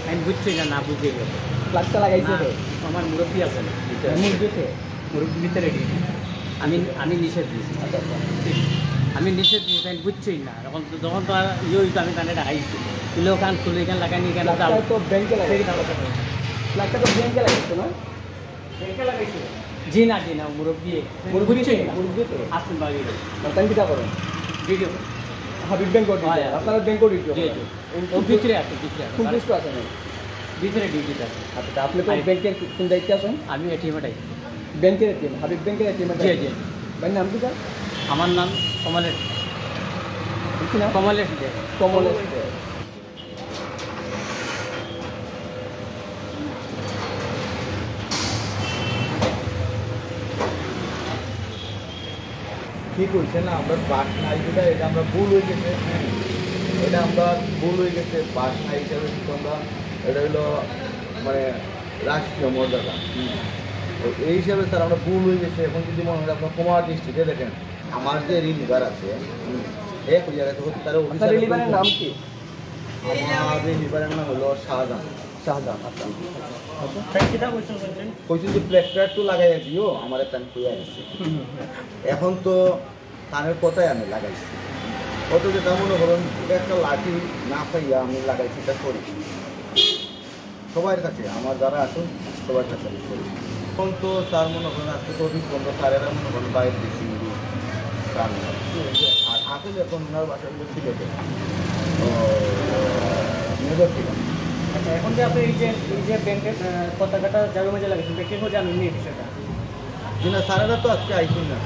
আমি বুঝছি না বুঝে গেল প্লাগটা লাগাইছে তো আমার মুরব্বী আছে না মুরগিতে মুরব্বী ভিতরে আমি নিষেধ দিয়েছি আচ্ছা আচ্ছা আমি নিষেধ দিয়েছি আমি বুঝছিই না যখন তো আর ইয়ে হইতো আমি কানে ডাকাইছি তুলেও কান তুলে এখানে লাগাই নিয়ে কেন প্লাগটা তো ব্যাংকে লাগাইছে প্লাগটা তো ব্যাংকে লাগাইছে না ব্যাংকে লাগাইছে জি না মুরব্বী বুঝছিই না মুরগিতে আসুন বাড়ি তাই কিটা করেন ভিডিও হাবিব ব্যাংক করে হ্যাঁ, আপনারা ব্যাংক করে দিতে জি জি ভিতরে আছে কোন পোস্ট আছেন ভিতরে ডিউটিতে আছে আচ্ছা আপনি তো ব্যাংকের কোন দায়িত্বে আছেন আমি এটিএমটাই ব্যাংকের এটিএম হাবিব ব্যাংকের এটিএম জি জি ভাই নাম কি স্যার আমার নাম কমলেশ কি নাম কমলেশ দে কমলেশ ঠিক হয়েছে না আমরা বাস নাই যেটা এটা আমরা ভুল হয়ে গেছে এটা আমরা ভুল হয়ে গেছে বাস নাই হিসাবে কিন্তু আমরা এটা হলো মানে রাষ্ট্রীয় মর্যাদা তো এই হিসাবে স্যার আমরা ভুল হয়ে গেছে এখন যদি মনে হয় আপনার কুমার ডিস্ট্রিক্টে দেখেন আমার যে রিলিভার আছে এক জায়গায় তো তার আপনার রিলিভারের নাম কি আমার রিলিভারের নাম হলো শাহজাহান শাহজাহান আচ্ছা কইছেন যে প্লেটটা একটু লাগাই দিও আমার একটা খুঁজে গেছে এখন তো কানের কথাই আমি লাগাইছি অত যেটা মনে করুন একটা লাঠি না পাইয়া আমি লাগাইছি এটা করি সবার কাছে আমার যারা আছেন সবার কাছে আমি করি এখন তো স্যার মনে করেন আজকে তো অভিজ্ঞ স্যারেরা মনে করেন বাইরে দিচ্ছি স্যার আর আসলে এখন ওনার বাসাগুলো সিলেটে মেজর ছিল আচ্ছা এখন যে আপনি এই যে ব্যাংকের পতাকাটা জায়গা মাঝে লাগাইছেন কে জানেন এই বিষয়টা না স্যারেরা তো আজকে আইসুন না